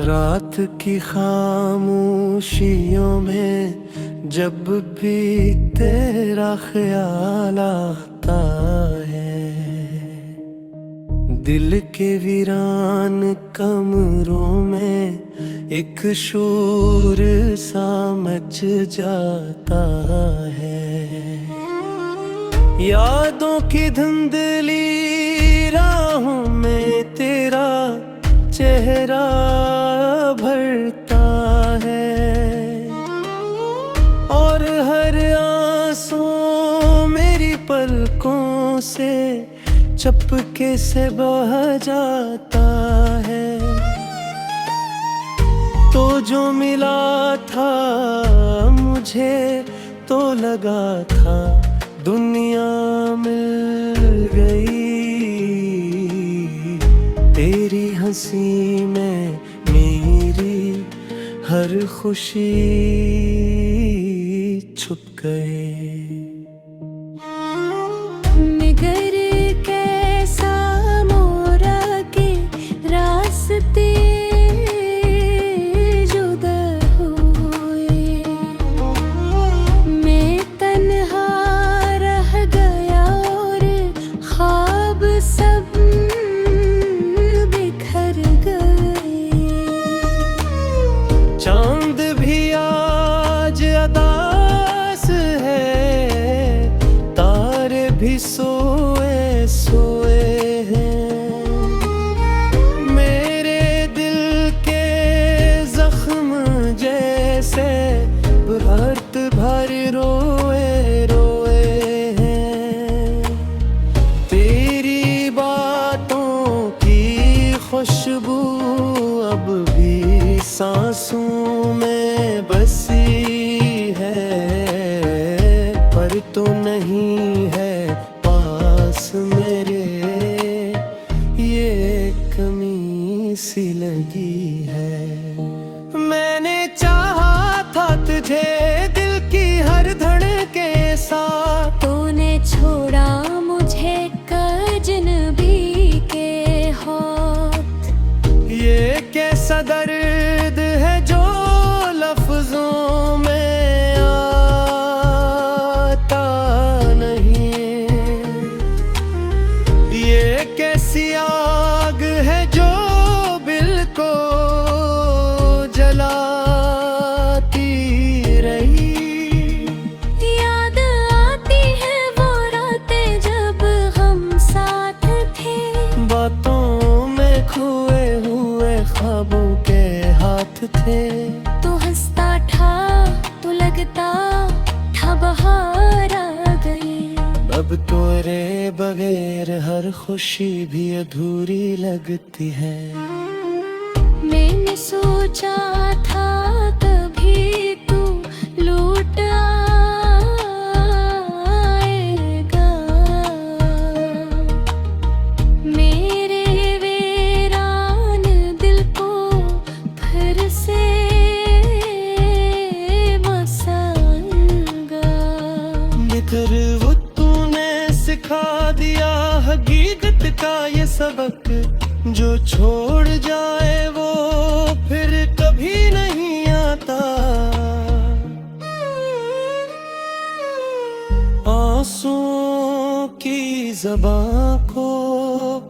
रात की खामोशियों में जब भी तेरा ख्याल आता है, दिल के वीरान कमरों में एक शोर सा मच जाता है। यादों की धुंधली राहों में तेरा चेहरा भरता है, और हर आंसू मेरी पलकों से चपके से बह जाता है। तो जो मिला था मुझे तो लगा था दुनिया मिल गई, तेरी हंसी में मेरी हर खुशी छुप गई। निगर कैसा मोरा के रास्ते जुदा हुए, मैं तन्हा रह गया और ख्वाब सब बिखर गए। चांद भी आज अदास है, तारे भी सोए सोए हैं, मेरे दिल के जख्म जैसे रात भर रोए रोए हैं। तेरी बातों की खुशबू अब भी सांसों में बसी है, पर तो नहीं है पास मेरे, ये कमी सी लगी है। मैंने चाहा था तुझे दिल की हर धड़के साथ, तूने छोड़ा मुझे अजनबी के हाथ। ये कैसा दर्द है जो लफ्जों में आता नहीं, ये कैसी आग है जो दिल को जलाती रही। याद आती है वो रातें जब हम साथ थे, बातों में खोए हुए ख्वाबों के हाथ थे। तू हंसता था तो लगता था बाहर आ गई। अब तेरे बगैर हर खुशी भी अधूरी लगती है। मैंने सोचा था कभी तू लौट आएगा, मेरे वीरान दिल को फिर से बसाएगा। बिखर वो तूने सिखा दिया हकीकत का ये सबक, जो छोड़ जाए वो फिर कभी नहीं आता। आंसुओं की ज़बां को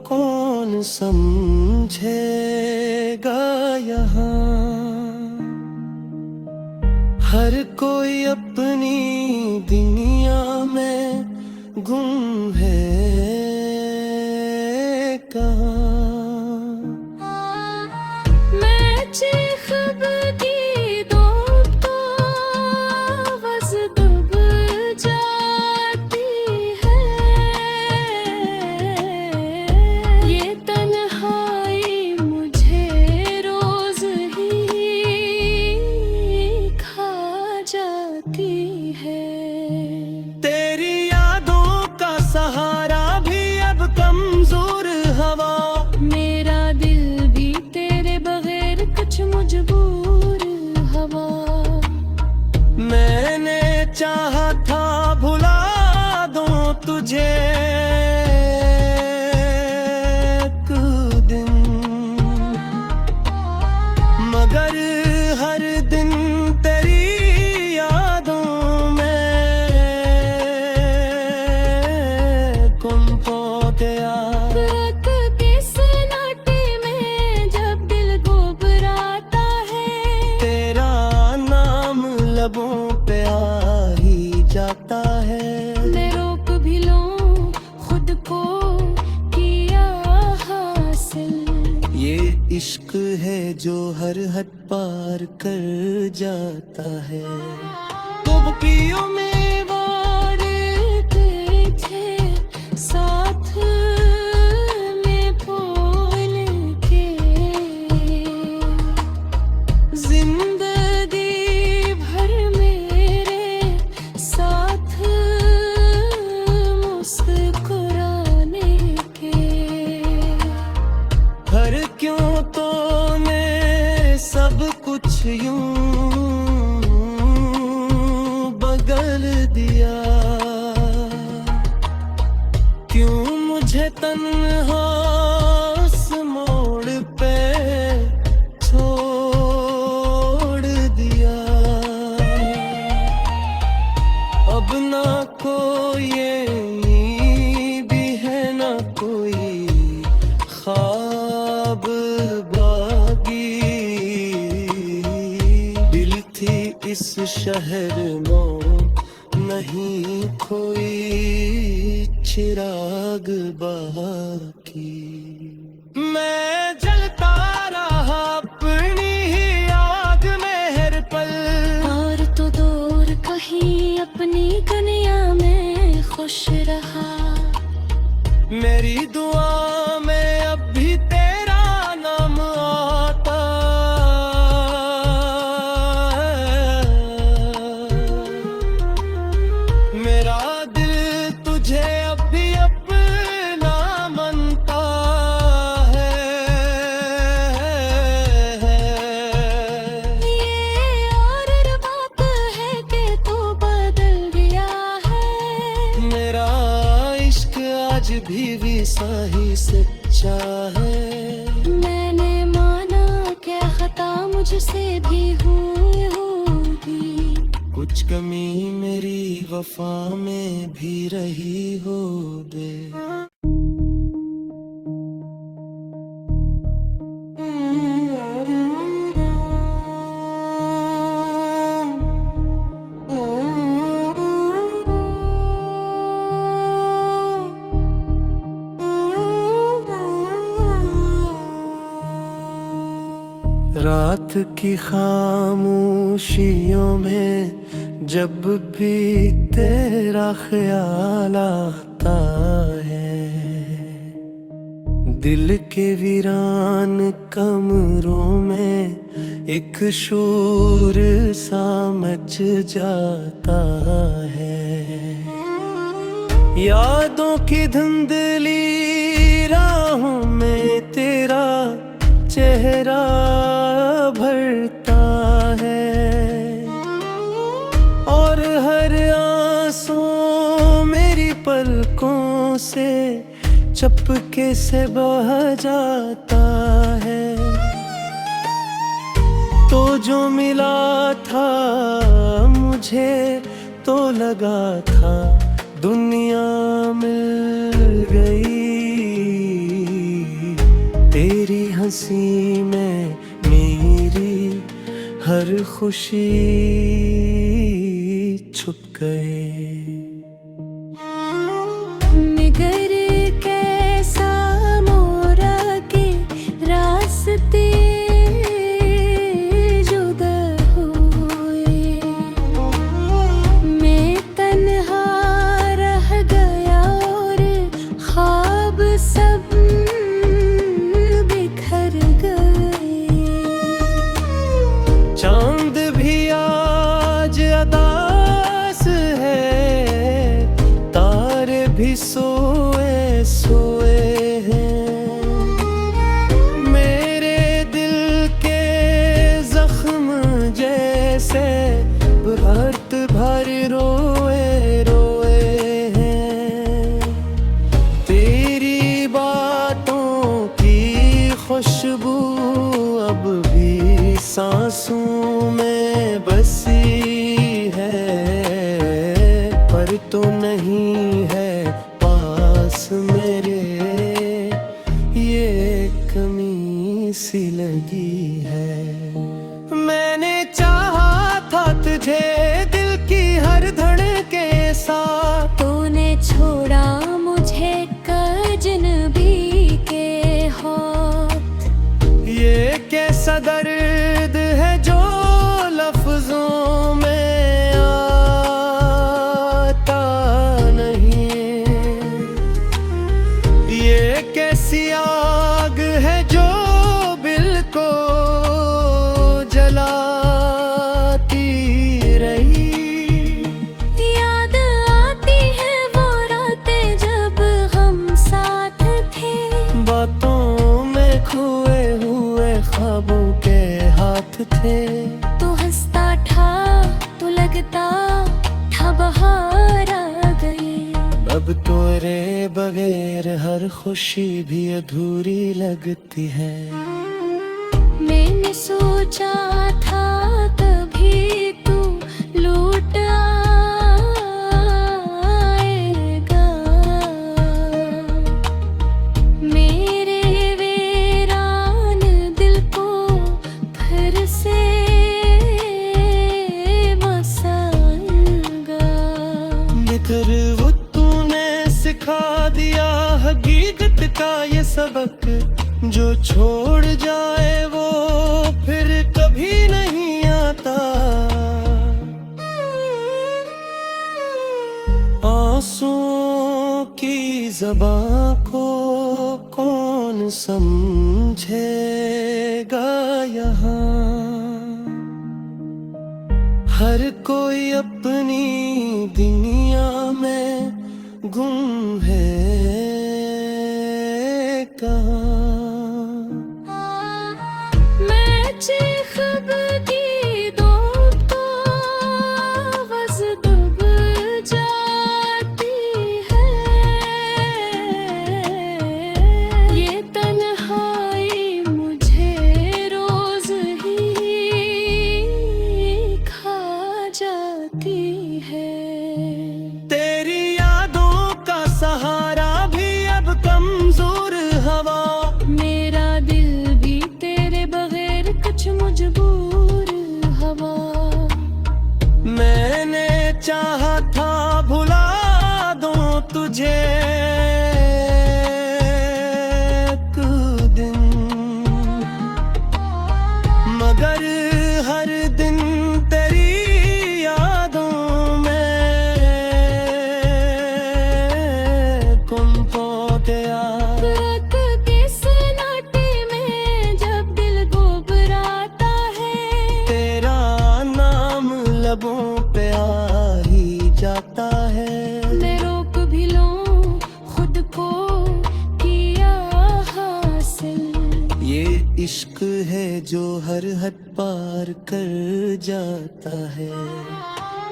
कौन समझेगा यहाँ, हर कोई अपनी दुनिया में गुम है कहाँ। मैं चीख की दो तो आवाज़ दब जाती है, ये तन्हाई मुझे रोज ही खा जाती है। प्यार। रात के सन्नाटे में जब दिल घबराता है, तेरा नाम लबों पे आ ही जाता है। मैं रोक भी लूं खुद को किया हासिल। ये इश्क है जो हर हद पार कर जाता है। तुम पियो में वारते थे साथ में बोल के, जिंदगी भर मेरे साथ मुस्कुराने के। हर क्यों तूने सब कुछ यूं बदल दिया, क्यों मुझे तन्हा उस मोड़ पे छोड़ दिया। अब ना कोई भी है ना कोई ख्वाब बागी। दिल थी इस शहर में नहीं कोई चिराग बाकी। मैं जलता रहा अपनी ही आग में हर पल, और तो दूर कहीं अपनी दुनिया में खुश रहा। मेरी दुआ में अब भी तेरा नाम आता है। मेरा दिल तुझे अब भी अपना मानता है। ये और बात है कि तू बदल गया है। मेरा इश्क आज भी साही सच्चा है। मैंने माना क्या खता मुझसे भी हुई होगी, कुछ कमी मेरी वफा में भी रही हो बे। रात की खामोशियों में जब भी तेरा ख्याल आता है, दिल के वीरान कमरों में एक शोर सा मच जाता है। यादों की धुंधली राहों में तेरा चेहरा भरता है, और हर आंसू मेरी पलकों से चपके से बह जाता है। तो जो मिला था मुझे तो लगा था दुनिया मिल गई। तेरी हंसी में मेरी हर खुशी छुप गई। निगर कैसा मोरा के रास्ते जुदा हुए, मैं तन्हा रह गया और ख्वाब सब बिखर गए। चांद भी आज अदास है, तारे भी सोए सोए हैं। मेरे दिल के जख्म जैसे रात भर रोए रोए हैं। तेरी बातों की खुशबू अब भी सांसों में बसी है, पर तो नहीं है पास मेरे। सी लगी है। मैंने चाहा था तुझे दिल की हर धड़के साथ, तूने छोड़ा मुझे अजनबी के हाथ। ये कैसा दर्द है जो लफ्जों में आता नहीं, ये कैसी आग है जो दिल को जलाती रही। याद आती है वो रातें जब हम साथ थे, बातों में खोए हुए ख्वाबों के हाथ थे। तू हंसता था तो लगता था बहार आ गई। अब तोरे बगैर हर खुशी भी अधूरी लगती है। मैंने सोचा था कभी तू लौट आएगा, मेरे वीरान दिल को फिर से बसाएगा। निखर वो तूने सिखा दिया हकीकत का ये सबक, जो छोड़ जाए वो फिर कभी नहीं आता। आंसुओं की ज़बां को कौन समझेगा यहाँ, हर कोई अपनी दुनिया में गुम है कहाँ। मैं चीखती दूँ तो आवाज़ दब जाती है, ये तन्हाई मुझे रोज़ ही खा जाती है। तेरी यादों का सहारा भी अब कमजोर हवा, मेरा दिल भी तेरे बगैर कुछ मजबूर हवा। मैंने चाहा था भुला दूं तुझे एक दिन, मगर हर दिन तेरी यादों में गुम हो गया। रात के सन्नाटे में जब दिल घबराता है, तेरा नाम लबों पे आ ही जाता है। मैं रोक भी लूं खुद को किया हासिल। ये इश्क है जो हर हद पार कर जाता है।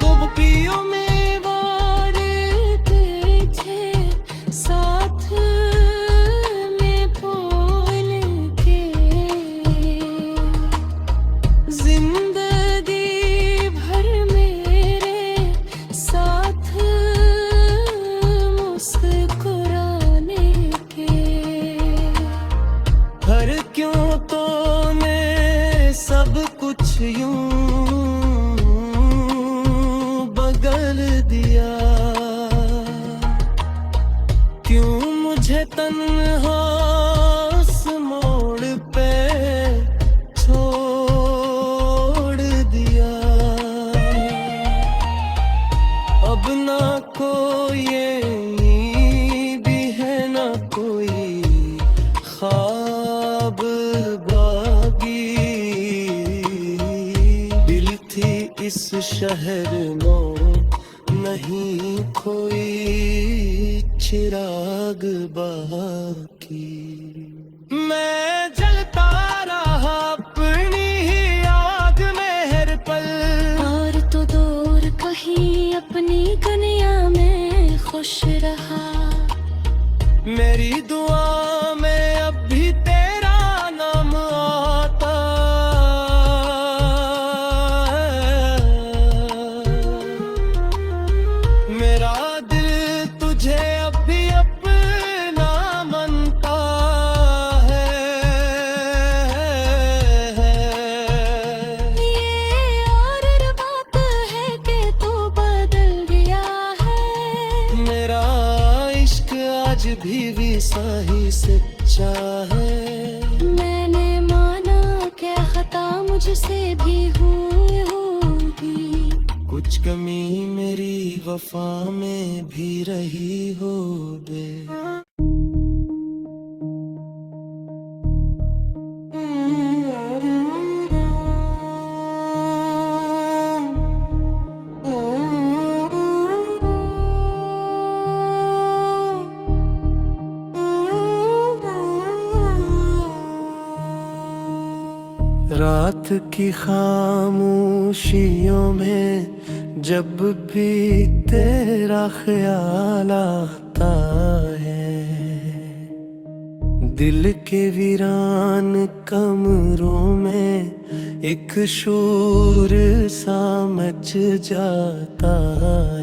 तुम पियो में वारते थे साथ में बोल के, जिंदगी भर मेरे साथ मुस्कुराने के। हर क्यों तूने सब कुछ यूं बदल दिया, क्यों मुझे तन्हा उस मोड़ पे छोड़ दिया। अब ना कोई भी है ना कोई ख्वाब बागी, दिल थी इस शहर में नहीं कोई चिराग बाकी। मैं जलता रहा अपनी ही आग में हर पल, और तो दूर कहीं अपनी दुनिया में खुश रहा। मेरी दुआ में अब भी तेरा नाम आता है। मेरा दिल तुझे अब भी अपना मानता है। ही सच्चा है। मैंने माना क्या खता मुझसे भी हुई होगी, कुछ कमी मेरी वफा में भी रही हो बे। रात की खामोशियों में जब भी तेरा ख्याल आता है, दिल के वीरान कमरों में एक शोर सा मच जाता है।